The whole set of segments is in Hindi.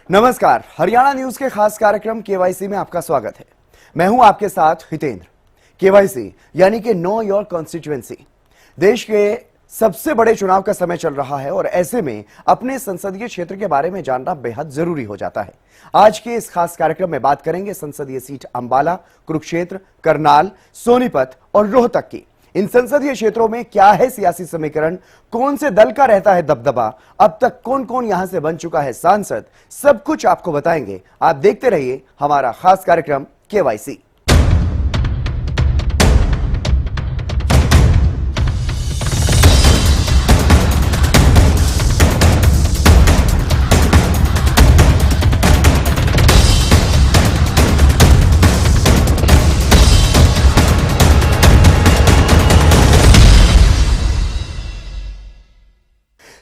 नमस्कार, हरियाणा न्यूज के खास कार्यक्रम केवाईसी में आपका स्वागत है। मैं हूं आपके साथ हितेंद्र। केवाईसी यानी कि नो योर कॉन्स्टिट्यूएंसी। देश के सबसे बड़े चुनाव का समय चल रहा है और ऐसे में अपने संसदीय क्षेत्र के बारे में जानना बेहद जरूरी हो जाता है। आज के इस खास कार्यक्रम में बात करेंगे संसदीय सीट अंबाला, कुरुक्षेत्र, करनाल, सोनीपत और रोहतक की। इन संसदीय क्षेत्रों में क्या है सियासी समीकरण, कौन से दल का रहता है दबदबा, अब तक कौन कौन यहां से बन चुका है सांसद, सब कुछ आपको बताएंगे। आप देखते रहिए हमारा खास कार्यक्रम केवाईसी।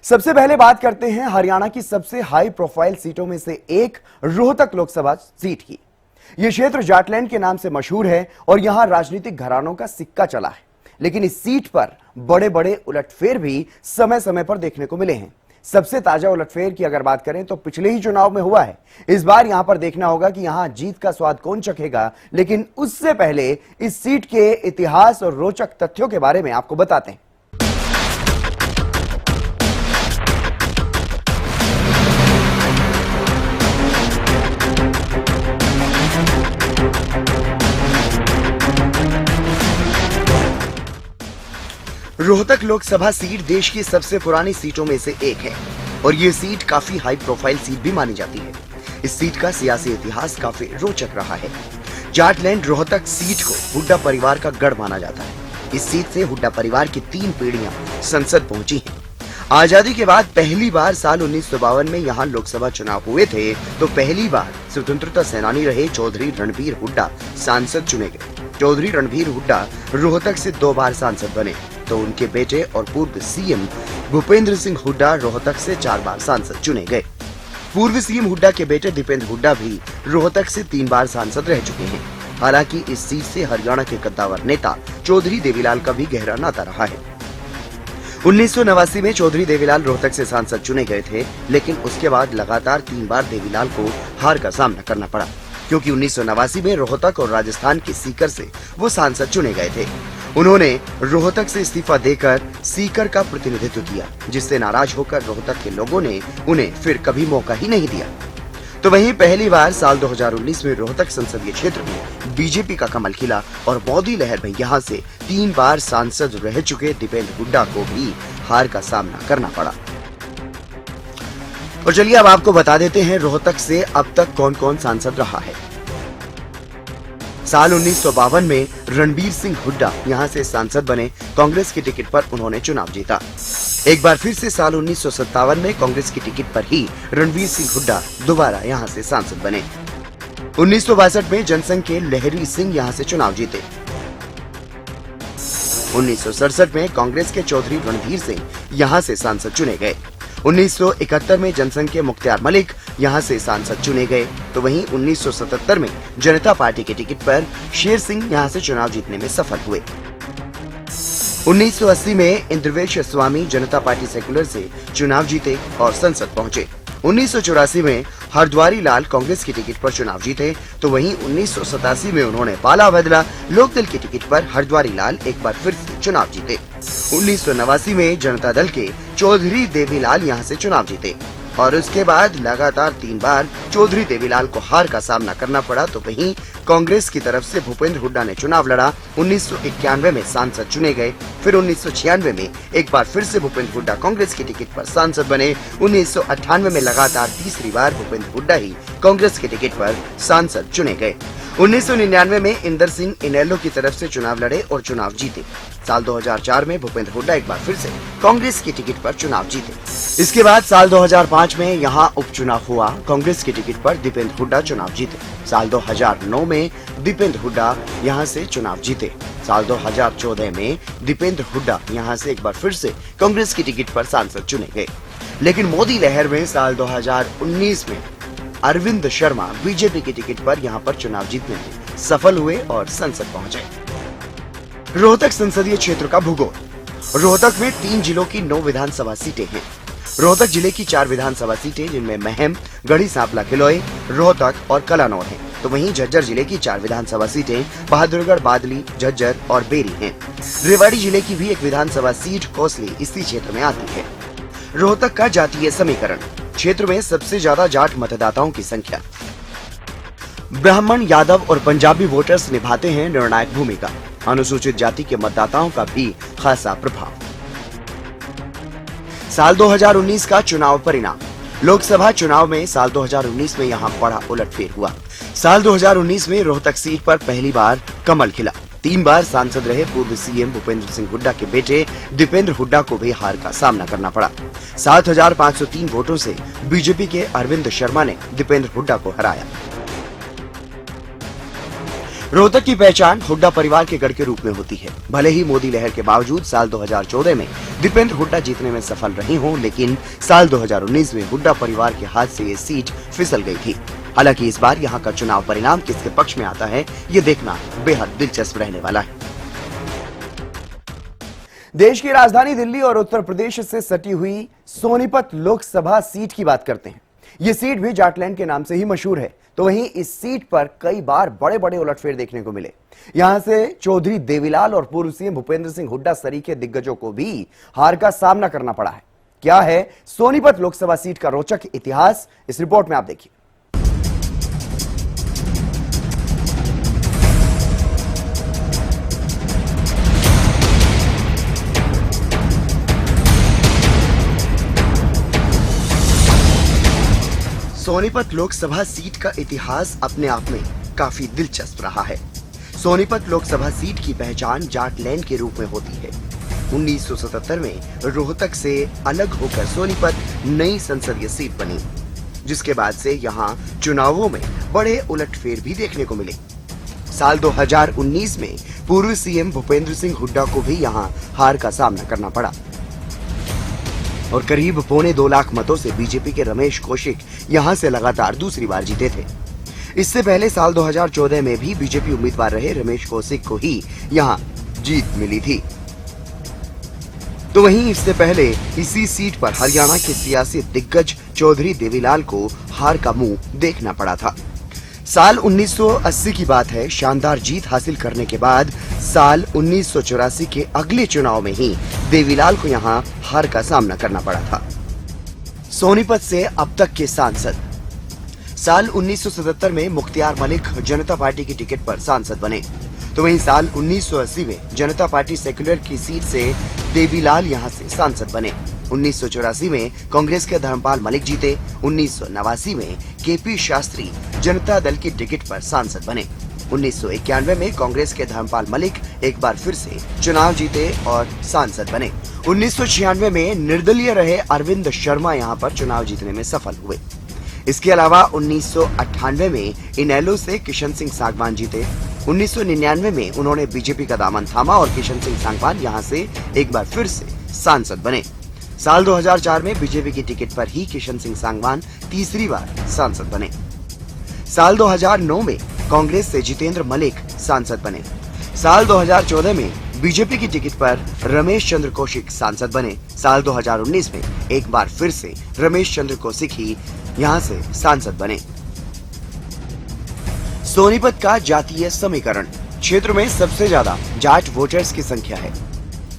सबसे पहले बात करते हैं हरियाणा की सबसे हाई प्रोफाइल सीटों में से एक रोहतक लोकसभा सीट की। यह क्षेत्र जाटलैंड के नाम से मशहूर है और यहां राजनीतिक घरानों का सिक्का चला है, लेकिन इस सीट पर बड़े बड़े उलटफेर भी समय समय पर देखने को मिले हैं। सबसे ताजा उलटफेर की अगर बात करें तो पिछले ही चुनाव में हुआ है। इस बार यहां पर देखना होगा कि यहां जीत का स्वाद कौन चखेगा, लेकिन उससे पहले इस सीट के इतिहास और रोचक तथ्यों के बारे में आपको बताते हैं। रोहतक लोकसभा सीट देश की सबसे पुरानी सीटों में से एक है और ये सीट काफी हाई प्रोफाइल सीट भी मानी जाती है। इस सीट का सियासी इतिहास काफी रोचक रहा है। जाटलैंड रोहतक सीट को हुड्डा परिवार का गढ़ माना जाता है। इस सीट से हुड्डा परिवार की 3 पीढ़ियां संसद पहुंची हैं। आजादी के बाद पहली बार साल 1952 में यहाँ लोकसभा चुनाव हुए थे तो पहली बार स्वतंत्रता सेनानी रहे चौधरी रणबीर हुड्डा सांसद चुने गए। चौधरी रणबीर हुड्डा रोहतक से 2 बार सांसद बने तो उनके बेटे और पूर्व सीएम भूपेंद्र सिंह हुड्डा रोहतक से 4 बार सांसद चुने गए। पूर्व सीएम हुड्डा के बेटे दीपेंद्र हुड्डा भी रोहतक से 3 बार सांसद रह चुके हैं। हालांकि इस सीट से हरियाणा के कद्दावर नेता चौधरी देवीलाल का भी गहरा नाता रहा है। 1989 में चौधरी देवीलाल रोहतक से सांसद चुने गए थे, लेकिन उसके बाद लगातार 3 बार देवीलाल को हार का सामना करना पड़ा, क्योंकि 1989 में रोहतक और राजस्थान के सीकर से वो सांसद चुने गए थे। उन्होंने रोहतक से इस्तीफा देकर सीकर का प्रतिनिधित्व किया, जिससे नाराज होकर रोहतक के लोगों ने उन्हें फिर कभी मौका ही नहीं दिया। तो वहीं पहली बार साल 2019 में रोहतक संसदीय क्षेत्र में बीजेपी का कमल खिला और मोदी लहर में यहां से 3 बार सांसद रह चुके दीपेंद्र हुड्डा को भी हार का सामना करना पड़ा। और चलिए अब आपको बता देते हैं रोहतक से अब तक कौन कौन सांसद रहा है। साल 1952 में रणबीर सिंह हुड्डा यहां से सांसद बने। कांग्रेस की टिकट पर उन्होंने चुनाव जीता। एक बार फिर से साल 1957 में कांग्रेस की टिकट पर ही रणबीर सिंह हुड्डा दोबारा यहां से सांसद बने। 1962 में जनसंघ के लहरी सिंह यहां से चुनाव जीते। 1967 में कांग्रेस के चौधरी रणधीर सिंह यहां से सांसद चुने गए। 1971 में जनसंघ के मुख्तार मलिक यहां से सांसद चुने गए। तो वहीं 1977 में जनता पार्टी की टिकट पर शेर सिंह यहां से चुनाव जीतने में सफल हुए। 1980 में इंद्रवेश स्वामी जनता पार्टी सेकुलर से चुनाव जीते और संसद पहुंचे। 1984 में हरद्वारी लाल कांग्रेस की टिकट पर चुनाव जीते। तो वहीं 1987 में उन्होंने पाला बदला लोकदल की टिकट पर हरद्वारी लाल एक बार फिर से चुनाव जीते। 1989 में जनता दल के चौधरी देवीलाल यहां से चुनाव जीते और उसके बाद लगातार 3 बार चौधरी देवीलाल को हार का सामना करना पड़ा। तो वहीं कांग्रेस की तरफ से भूपेंद्र हुड्डा ने चुनाव लड़ा। 1991 में सांसद चुने गए। फिर 1996 में एक बार फिर से भूपेंद्र हुड्डा कांग्रेस की टिकट पर सांसद बने। 1998 में लगातार तीसरी बार भूपेंद्र हुड्डा ही कांग्रेस की टिकट पर सांसद चुने गए। 1999 में इंदर सिंह इनेलो की तरफ से चुनाव लड़े और चुनाव जीते। साल 2004 में भूपेंद्र हुड्डा एक बार फिर से कांग्रेस की टिकट पर चुनाव जीते। इसके बाद साल 2005 में यहां उपचुनाव हुआ। कांग्रेस की टिकट पर दीपेंद्र हुड्डा चुनाव जीते। साल 2009 में दीपेंद्र हुड्डा यहां से चुनाव जीते। साल 2014 में दीपेंद्र हुड्डा यहां से एक बार फिर से कांग्रेस की टिकट पर सांसद चुने गए। लेकिन मोदी लहर में साल 2019 में अरविंद शर्मा बीजेपी की टिकट पर यहां पर चुनाव जीतने में सफल हुए और संसद पहुंचे। रोहतक संसदीय क्षेत्र का भूगोल। रोहतक में 3 जिलों की 9 विधानसभा सीटें हैं। रोहतक जिले की 4 विधानसभा सीटें जिनमें महम, गढ़ी सांपला किलोई, रोहतक और कलानौर हैं। तो वहीं झज्जर जिले की 4 विधानसभा सीटें बहादुरगढ़, बादली, झज्जर और बेरी हैं। रेवाड़ी जिले की भी एक विधानसभा सीट कोसली इसी क्षेत्र में आती है। रोहतक का जातीय समीकरण, क्षेत्र में सबसे ज्यादा जाट मतदाताओं की संख्या। ब्राह्मण, यादव और पंजाबी वोटर्स निभाते हैं निर्णायक भूमिका। अनुसूचित जाति के मतदाताओं का भी खासा प्रभाव। साल 2019 का चुनाव परिणाम। लोकसभा चुनाव में साल 2019 में यहां बड़ा उलटफेर हुआ। साल 2019 में रोहतक सीट पर पहली बार कमल खिला। 3 बार सांसद रहे पूर्व सीएम भूपेंद्र सिंह हुड्डा के बेटे दीपेंद्र हुड्डा को भी हार का सामना करना पड़ा। 7,503 वोटों से बीजेपी के अरविंद शर्मा ने दीपेंद्र हुड्डा को हराया। रोहतक की पहचान हुड्डा परिवार के गढ़ के रूप में होती है। भले ही मोदी लहर के बावजूद साल 2014 में दीपेंद्र हुड्डा जीतने में सफल रहे हों, लेकिन साल 2019 में हुड्डा परिवार के हाथ से ये सीट फिसल गई थी। हालांकि इस बार यहाँ का चुनाव परिणाम किसके पक्ष में आता है, ये देखना बेहद दिलचस्प रहने वाला है। देश की राजधानी दिल्ली और उत्तर प्रदेश से सटी हुई सोनीपत लोकसभा सीट की बात करते हैं। ये सीट भी जाटलैंड के नाम से ही मशहूर है। तो वहीं इस सीट पर कई बार बड़े बड़े उलटफेर देखने को मिले। यहां से चौधरी देवीलाल और पूर्व सीएम भूपेंद्र सिंह हुड्डा सरीखे दिग्गजों को भी हार का सामना करना पड़ा है। क्या है सोनीपत लोकसभा सीट का रोचक इतिहास, इस रिपोर्ट में आप देखिए। सोनीपत लोकसभा सीट का इतिहास अपने आप में काफी दिलचस्प रहा है। सोनीपत लोकसभा सीट की पहचान जाटलैंड के रूप में होती है। 1977 में रोहतक से अलग होकर सोनीपत नई संसदीय सीट बनी, जिसके बाद से यहां चुनावों में बड़े उलटफेर भी देखने को मिले। साल 2019 में पूर्व सीएम भूपेंद्र सिंह हुड्डा को भी यहां हार का सामना करना पड़ा और करीब 2.25 लाख मतों से बीजेपी के रमेश कौशिक यहां से लगातार दूसरी बार जीते थे। इससे पहले साल 2014 में भी बीजेपी उम्मीदवार रहे रमेश कौशिक को ही यहां जीत मिली थी। तो वहीं इससे पहले इसी सीट पर हरियाणा के सियासी दिग्गज चौधरी देवीलाल को हार का मुंह देखना पड़ा था। साल 1980 की बात है। शानदार जीत हासिल करने के बाद साल 1984 के अगले चुनाव में ही देवीलाल को यहां हार का सामना करना पड़ा था। सोनीपत से अब तक के सांसद। साल 1977 में मुख्तियार मलिक जनता पार्टी की टिकट पर सांसद बने। तो वहीं साल 1980 में जनता पार्टी सेक्युलर की सीट से देवीलाल यहां से सांसद बने। 1984 में कांग्रेस के धर्मपाल मलिक जीते। 1989 में केपी शास्त्री जनता दल की टिकट पर सांसद बने। 1991 में कांग्रेस के धर्मपाल मलिक एक बार फिर से चुनाव जीते और सांसद बने। 1996 में निर्दलीय रहे अरविंद शर्मा यहां पर चुनाव जीतने में सफल हुए। इसके अलावा 1998 में इनेलो से किशन सिंह सांगवान जीते। 1999 में उन्होंने बीजेपी का दामन थामा और किशन सिंह सांगवान यहां से एक बार फिर से सांसद बने। साल 2004 में बीजेपी की टिकट पर ही किशन सिंह सांगवान तीसरी बार सांसद बने। साल 2009 में कांग्रेस से जितेंद्र मलिक सांसद बने। साल 2014 में बीजेपी की टिकट पर रमेश चंद्र कौशिक सांसद बने। साल 2019 में एक बार फिर से रमेश चंद्र कौशिक ही यहां से सांसद बने। सोनीपत का जातीय समीकरण। क्षेत्र में सबसे ज्यादा जाट वोटर्स की संख्या है।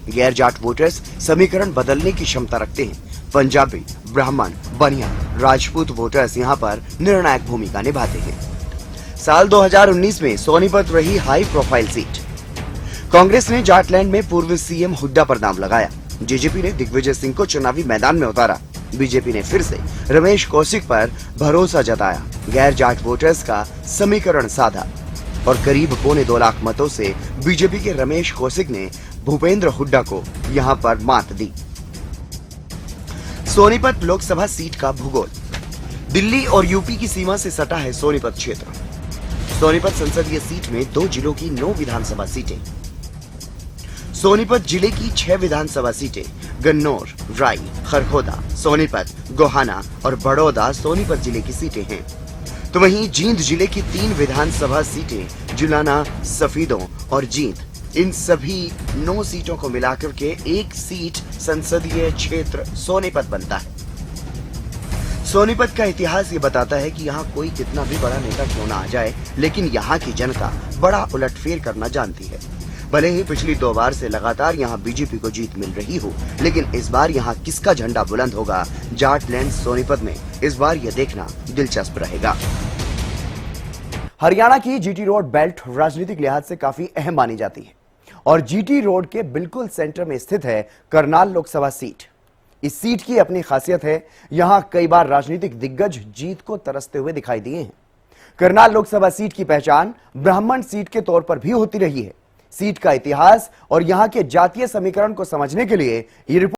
गैर जाट वोटर्स समीकरण बदलने की क्षमता रखते हैं। पंजाबी, ब्राह्मण, बनिया, राजपूत वोटर्स यहां पर निर्णायक भूमिका निभाते हैं। साल 2019 में सोनीपत रही हाई प्रोफाइल सीट। कांग्रेस ने जाटलैंड में पूर्व सीएम हुड्डा पर दांव लगाया। जेजेपी ने दिग्विजय सिंह को चुनावी मैदान में उतारा। बीजेपी ने फिर से रमेश कौशिक पर भरोसा जताया। गैर जाट वोटर्स का समीकरण साधा और करीब 2.25 लाख मतों से बीजेपी के रमेश कौशिक ने भूपेंद्र हुड्डा को यहां पर मात दी। सोनीपत लोकसभा सीट का भूगोल। दिल्ली और यूपी की सीमा से सटा है सोनीपत क्षेत्र। सोनीपत संसदीय सीट में 2 जिलों की 9 विधानसभा सीटें। सोनीपत जिले की 6 विधानसभा सीटें गन्नौर, राई, खरखोदा, सोनीपत, गोहाना और बड़ौदा सोनीपत जिले की सीटें हैं। तो वहीं जींद जिले की 3 विधानसभा सीटें जुलाना, सफीदों और जींद, इन सभी 9 सीटों को मिलाकर के एक सीट संसदीय क्षेत्र सोनीपत बनता है। सोनीपत का इतिहास ये बताता है कि यहाँ कोई कितना भी बड़ा नेता क्यों ना आ जाए, लेकिन यहाँ की जनता बड़ा उलटफेर करना जानती है। भले ही पिछली 2 बार से लगातार यहाँ बीजेपी को जीत मिल रही हो, लेकिन इस बार यहाँ किसका झंडा बुलंद होगा जाटलैंड सोनीपत में, इस बार यह देखना दिलचस्प रहेगा। हरियाणा की जीटी रोड बेल्ट राजनीतिक लिहाज से काफी अहम मानी जाती है और जीटी रोड के बिल्कुल सेंटर में स्थित है करनाल लोकसभा सीट। इस सीट की अपनी खासियत है, यहां कई बार राजनीतिक दिग्गज जीत को तरसते हुए दिखाई दिए हैं। करनाल लोकसभा सीट की पहचान ब्राह्मण सीट के तौर पर भी होती रही है। सीट का इतिहास और यहां के जातीय समीकरण को समझने के लिए ये रिपोर्ट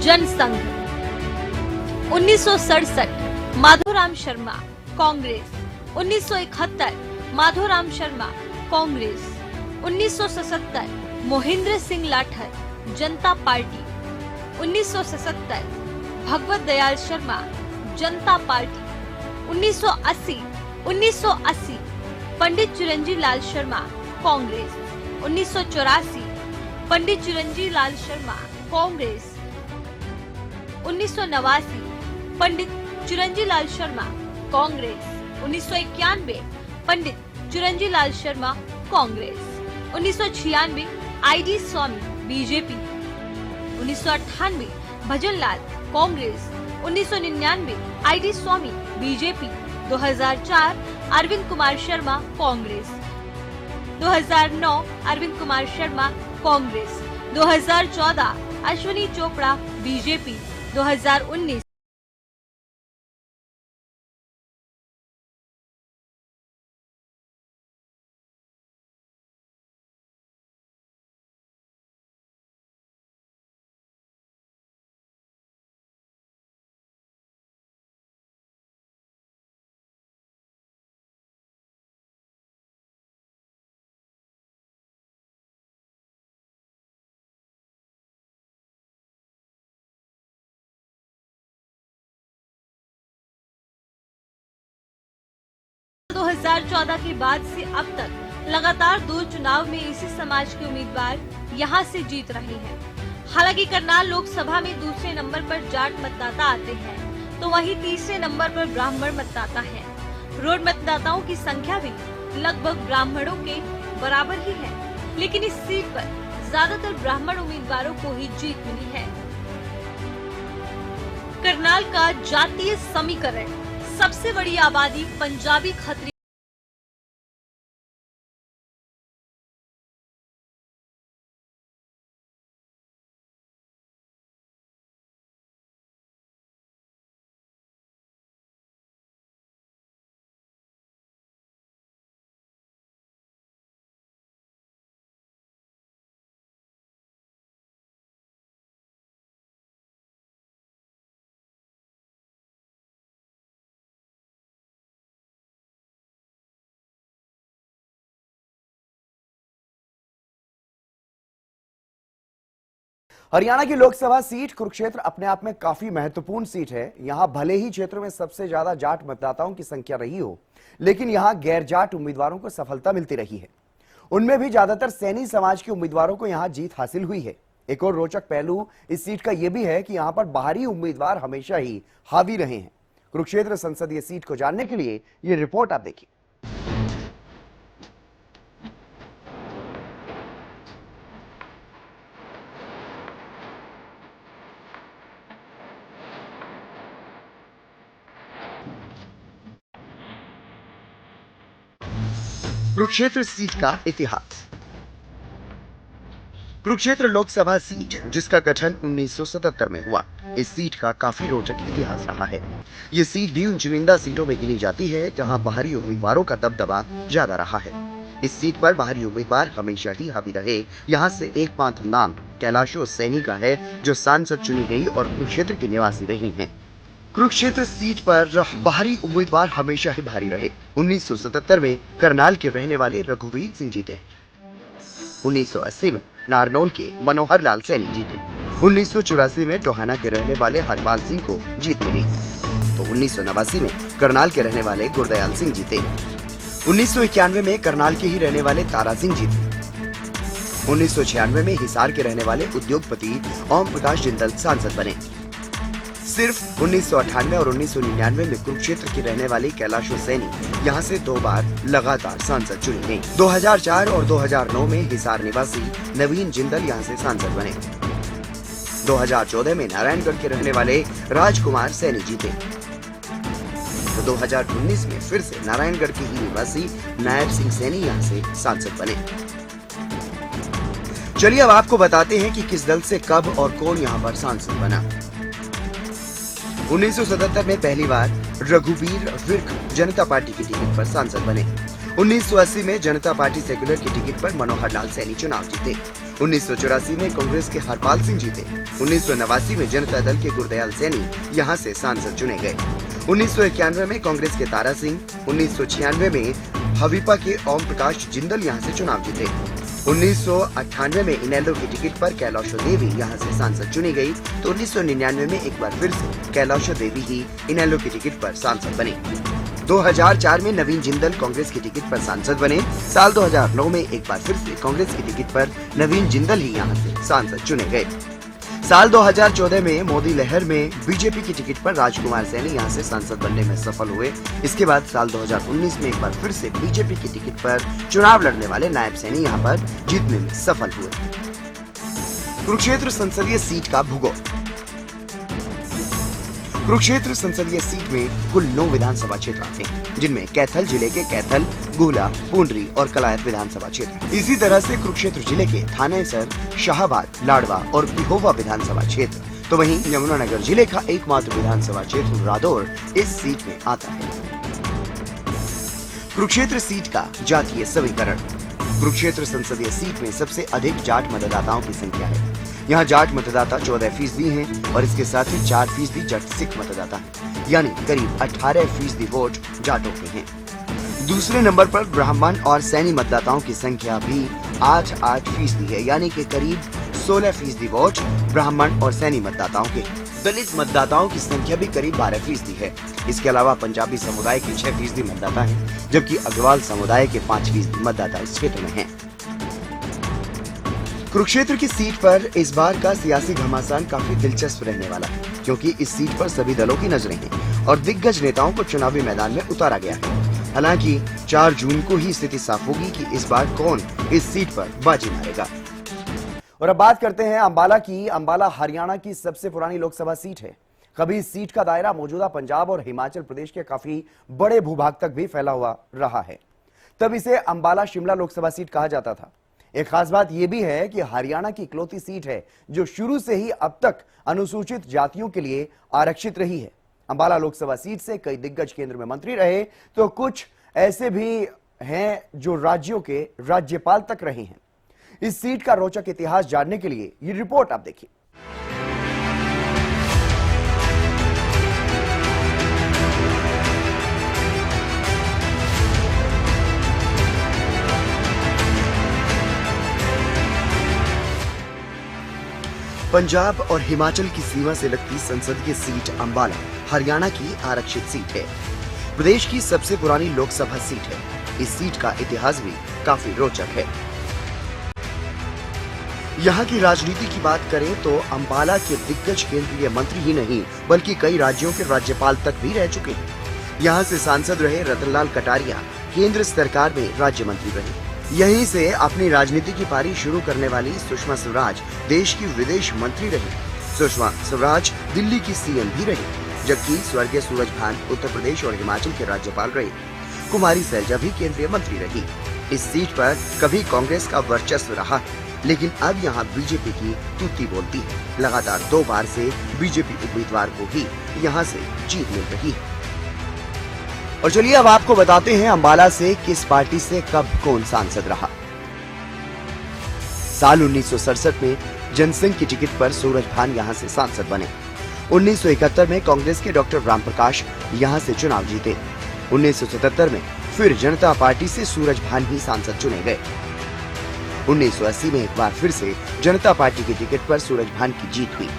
जनसंघ 1967 माधोराम शर्मा कांग्रेस, 1971 माधोराम शर्मा कांग्रेस, 1977 मोहिंद्र सिंह लाठर जनता पार्टी, 1977 भगवत दयाल शर्मा जनता पार्टी, 1980 पंडित चिरंजी लाल शर्मा कांग्रेस, 1984 पंडित चिरंजी लाल शर्मा कांग्रेस, 1989 पंडित चिरंजी लाल शर्मा कांग्रेस, 1991 पंडित चिरंजी लाल शर्मा कांग्रेस, 1996 आईडी स्वामी बीजेपी, 1998 भजनलाल कांग्रेस, 1999 आईडी स्वामी बीजेपी, 2004 अरविंद कुमार शर्मा कांग्रेस, 2009 अरविंद कुमार शर्मा कांग्रेस, 2014 अश्विनी चोपड़ा बीजेपी, 2019 2014 के बाद से अब तक लगातार 2 चुनाव में इसी समाज के उम्मीदवार यहां से जीत रहे हैं। हालांकि करनाल लोकसभा में दूसरे नंबर पर जाट मतदाता आते हैं, तो वहीं तीसरे नंबर पर ब्राह्मण मतदाता हैं। रोड मतदाताओं की संख्या भी लगभग ब्राह्मणों के बराबर ही है, लेकिन इस सीट पर ज्यादातर ब्राह्मण उम्मीदवारों को ही जीत मिली है। करनाल का जातीय समीकरण, सबसे बड़ी आबादी पंजाबी खत्री हरियाणा की लोकसभा सीट कुरुक्षेत्र अपने आप में काफी महत्वपूर्ण सीट है। यहां भले ही क्षेत्र में सबसे ज्यादा जाट मतदाताओं की संख्या रही हो, लेकिन यहां गैर जाट उम्मीदवारों को सफलता मिलती रही है। उनमें भी ज्यादातर सैनी समाज के उम्मीदवारों को यहां जीत हासिल हुई है। एक और रोचक पहलू इस सीट का यह भी है कि यहां पर बाहरी उम्मीदवार हमेशा ही हावी रहे हैं। कुरुक्षेत्र संसदीय सीट को जानने के लिए यह रिपोर्ट आप देखिए। कुरुक्षेत्र सीट का इतिहास। कुरुक्षेत्र लोकसभा सीट, जिसका गठन 1977 में हुआ, इस सीट का काफी रोचक इतिहास रहा है। ये सीट भी उन चुनिंदा सीटों में गिनी जाती है जहां बाहरी उम्मीदवारों का दबदबा ज्यादा रहा है। इस सीट पर बाहरी उम्मीदवार हमेशा ही हावी रहे। यहाँ से एकमात्र नाम कैलाशो सैनी का है, जो सांसद चुनी गई और कुरुक्षेत्र की निवासी रही हैं। कुरुक्षेत्र सीट पर बाहरी उम्मीदवार हमेशा ही भारी रहे। 1977 में करनाल के रहने वाले रघुवीर सिंह जीते। 1980 में नारनौल के मनोहर लाल सैनी जीते। 1984 में टोहाना के रहने वाले हरपाल सिंह को जीत मिली। तो 1989 में करनाल के रहने वाले गुरदयाल सिंह जीते। 1991 में करनाल के ही रहने वाले तारा सिंह जीते। 1996 में हिसार के रहने वाले उद्योगपति ओम प्रकाश जिंदल सांसद बने। सिर्फ 1998 और 1999 में कुरुक्षेत्र की रहने वाली कैलाशो सैनी यहाँ से 2 बार लगातार सांसद चुनी गई। 2004 और 2009 में हिसार निवासी नवीन जिंदल यहाँ से सांसद बने। 2014 में नारायणगढ़ के रहने वाले राजकुमार सैनी जीते। तो 2019 में फिर से नारायणगढ़ के ही निवासी नायब सिंह सैनी यहाँ से सांसद बने। चलिए अब आपको बताते हैं कि किस दल से कब और कौन यहाँ पर सांसद बना। 1977 में पहली बार रघुवीर विर्क जनता पार्टी की टिकट पर सांसद बने। 1980 में जनता पार्टी सेक्युलर की टिकट पर मनोहर लाल सैनी चुनाव जीते। 1984 में कांग्रेस के हरपाल सिंह जीते। 1989 में जनता दल के गुरदयाल सैनी यहां से सांसद चुने गए। 1991 में कांग्रेस के तारा सिंह, 1996 में हवीपा के ओम प्रकाश जिंदल यहां से चुनाव जीते। 1998 में इनेलो की टिकट पर कैलाशो देवी यहां से सांसद चुनी गई। तो 1999 में एक बार फिर से कैलाशो देवी ही इनेलो की टिकट पर सांसद बने। 2004 में नवीन जिंदल कांग्रेस की टिकट पर सांसद बने। साल 2009 में एक बार फिर से कांग्रेस की टिकट पर नवीन जिंदल ही यहां से सांसद चुने गए। साल 2014 में मोदी लहर में बीजेपी की टिकट पर राजकुमार सैनी यहां से सांसद बनने में सफल हुए। इसके बाद साल 2019 में एक बार फिर से बीजेपी की टिकट पर चुनाव लड़ने वाले नायब सैनी यहां पर जीतने में सफल हुए। कुरुक्षेत्र संसदीय सीट का भूगोल। कुरुक्षेत्र संसदीय सीट में कुल 9 विधानसभा क्षेत्र आते हैं, जिनमें कैथल जिले के कैथल, गुहला, पुंडरी और कलायत विधानसभा क्षेत्र। इसी तरह से कुरुक्षेत्र जिले के थानेसर, शाहाबाद, लाडवा और पिहोवा विधानसभा क्षेत्र, तो वहीं यमुनानगर जिले का एकमात्र विधानसभा क्षेत्र रादौर इस सीट में आता है। कुरुक्षेत्र सीट का जातीय समीकरण। कुरुक्षेत्र संसदीय सीट में सबसे अधिक जाट मतदाताओं की संख्या है। यहाँ जाट मतदाता 14% हैं और इसके साथ ही 4% जट सिख मतदाता हैं, यानी करीब 18% वोट जाटों के हैं। दूसरे नंबर पर ब्राह्मण और सैनी मतदाताओं की संख्या भी 8% है, यानी कि करीब 16% वोट ब्राह्मण और सैनी मतदाताओं के। दलित मतदाताओं की संख्या भी करीब 12% है। इसके अलावा पंजाबी समुदाय के 6% मतदाता हैं, जबकि अग्रवाल समुदाय के 5% मतदाता इस क्षेत्र में हैं। कुरुक्षेत्र की सीट पर इस बार का सियासी घमासान काफी दिलचस्प रहने वाला है, क्योंकि इस सीट पर सभी दलों की नजरें हैं और दिग्गज नेताओं को चुनावी मैदान में उतारा गया है। हालांकि 4 जून को ही स्थिति साफ होगी कि इस बार कौन इस सीट पर बाजी मारेगा। और अब बात करते हैं अंबाला की। अंबाला हरियाणा की सबसे पुरानी लोकसभा सीट है। कभी इस सीट का दायरा मौजूदा पंजाब और हिमाचल प्रदेश के काफी बड़े भूभाग तक भी फैला हुआ रहा है। तब इसे अंबाला शिमला लोकसभा सीट कहा जाता था। एक खास बात यह भी है कि हरियाणा की इकलौती सीट है जो शुरू से ही अब तक अनुसूचित जातियों के लिए आरक्षित रही है। अंबाला लोकसभा सीट से कई दिग्गज केंद्र में मंत्री रहे, तो कुछ ऐसे भी हैं जो राज्यों के राज्यपाल तक रहे हैं। इस सीट का रोचक इतिहास जानने के लिए ये रिपोर्ट आप देखिए। पंजाब और हिमाचल की सीमा से लगती संसदीय सीट अंबाला हरियाणा की आरक्षित सीट है। प्रदेश की सबसे पुरानी लोकसभा सीट है। इस सीट का इतिहास भी काफी रोचक है। यहाँ की राजनीति की बात करें तो अंबाला के दिग्गज केंद्रीय मंत्री ही नहीं बल्कि कई राज्यों के राज्यपाल तक भी रह चुके हैं। यहाँ से सांसद रहे रतनलाल कटारिया केंद्र सरकार में राज्य मंत्री रहे। यहीं से अपनी राजनीति की पारी शुरू करने वाली सुषमा स्वराज देश की विदेश मंत्री रही। सुषमा स्वराज दिल्ली की सीएम भी रही, जबकि स्वर्गीय सूरजभान उत्तर प्रदेश और हिमाचल के राज्यपाल रहे। कुमारी सैलजा भी केंद्रीय मंत्री रही। इस सीट पर कभी कांग्रेस का वर्चस्व रहा, लेकिन अब यहाँ बीजेपी की तूती बोलती है। लगातार 2 बार से बीजेपी उम्मीदवार को ही यहाँ से जीत मिल रही है। और चलिए अब आपको बताते हैं अंबाला से किस पार्टी से कब कौन सांसद रहा। साल 1967 में जनसंघ की टिकट पर सूरजभान यहां से सांसद बने। 1971 में कांग्रेस के डॉक्टर रामप्रकाश यहां से चुनाव जीते। 1977 में फिर जनता पार्टी से सूरजभान ही सांसद चुने गए। 1980 में एक बार फिर से जनता पार्टी की टिकट पर सूरजभान की जीत हुई।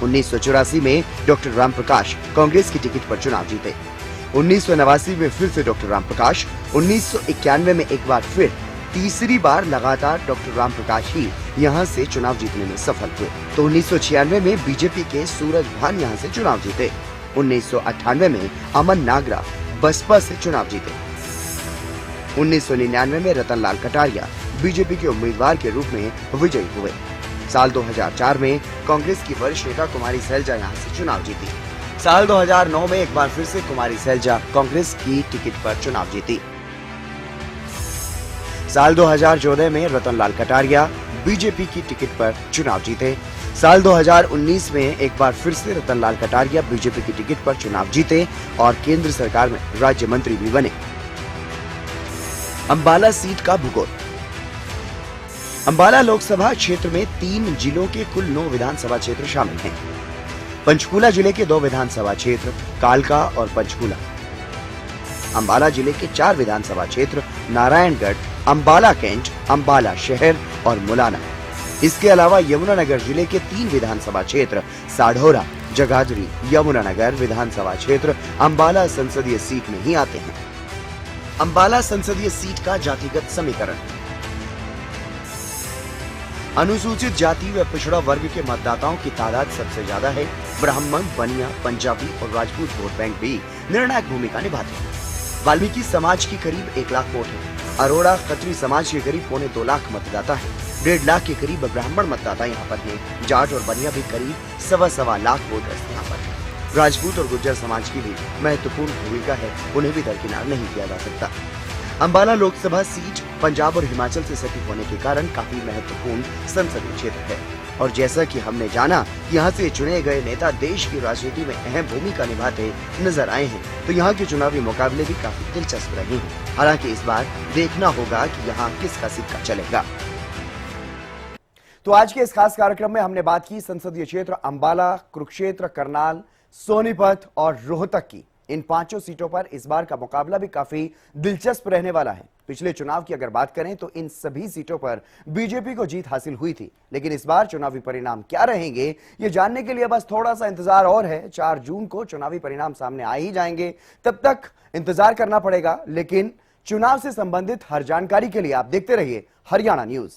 1984 में डॉक्टर रामप्रकाश कांग्रेस की टिकट पर चुनाव जीते। 1989 में फिर से डॉक्टर रामप्रकाश। 1991 में एक बार फिर तीसरी बार लगातार डॉक्टर रामप्रकाश ही यहां से चुनाव जीतने में सफल हुए। तो 1996 में बीजेपी के सूरजभान यहां से चुनाव जीते। 1998 में अमन नागरा बसपा से चुनाव जीते। 1999 में रतनलाल कटारिया बीजेपी के उम्मीदवार के रूप में विजयी हुए। साल 2004 में कांग्रेस की वरिष्ठ नेता कुमारी सैलजा यहां से चुनाव जीती। साल 2009 में एक बार फिर से कुमारी सैलजा कांग्रेस की टिकट पर चुनाव जीती। साल 2014 में रतनलाल कटारिया बीजेपी की टिकट पर चुनाव जीते। साल 2019 में एक बार फिर से रतनलाल कटारिया बीजेपी की टिकट पर चुनाव जीते और केंद्र सरकार में राज्य मंत्री भी बने। अंबाला सीट का भूगोल। अंबाला लोकसभा क्षेत्र में 3 जिलों के कुल 9 विधानसभा क्षेत्र शामिल हैं। पंचकूला जिले के 2 विधानसभा क्षेत्र कालका और पंचकूला। अंबाला जिले के 4 विधानसभा क्षेत्र नारायणगढ़, अंबाला कैंट, अंबाला शहर और मुलाना। इसके अलावा यमुनानगर जिले के 3 विधानसभा क्षेत्र साढौरा, जगाधरी, यमुनानगर विधानसभा क्षेत्र अंबाला संसदीय सीट में ही आते हैं। अंबाला संसदीय सीट का जातिगत समीकरण। अनुसूचित जाति व पिछड़ा वर्ग के मतदाताओं की तादाद सबसे ज्यादा है। ब्राह्मण, बनिया, पंजाबी और राजपूत वोट बैंक भी निर्णायक भूमिका निभाते हैं। वाल्मीकि समाज की करीब 1 लाख वोट है। अरोड़ा खत्री समाज के करीब 2.25 लाख मतदाता है। 1.5 लाख के करीब ब्राह्मण मतदाता यहाँ पर हैं। जाट और बनिया भी करीब 1.25 लाख वोटर्स यहाँ पर हैं। राजपूत और गुर्जर समाज की भी महत्वपूर्ण भूमिका है, उन्हें भी दरकिनार नहीं किया जा सकता। अंबाला लोकसभा सीट पंजाब और हिमाचल से सटी होने के कारण काफी महत्वपूर्ण संसदीय क्षेत्र है। और जैसा कि हमने जाना कि यहाँ से चुने गए नेता देश की राजनीति में अहम भूमिका निभाते नजर आए हैं, तो यहाँ के चुनावी मुकाबले भी काफी दिलचस्प रहे हैं। हालांकि इस बार देखना होगा कि यहाँ किसका सिक्का चलेगा। तो आज के इस खास कार्यक्रम में हमने बात की संसदीय क्षेत्र अंबाला, कुरुक्षेत्र, करनाल, सोनीपत और रोहतक की। इन 5 सीटों पर इस बार का मुकाबला भी काफी दिलचस्प रहने वाला है। पिछले चुनाव की अगर बात करें तो इन सभी सीटों पर बीजेपी को जीत हासिल हुई थी, लेकिन इस बार चुनावी परिणाम क्या रहेंगे ये जानने के लिए बस थोड़ा सा इंतजार और है। 4 जून को चुनावी परिणाम सामने आ ही जाएंगे, तब तक इंतजार करना पड़ेगा। लेकिन चुनाव से संबंधित हर जानकारी के लिए आप देखते रहिए हरियाणा न्यूज।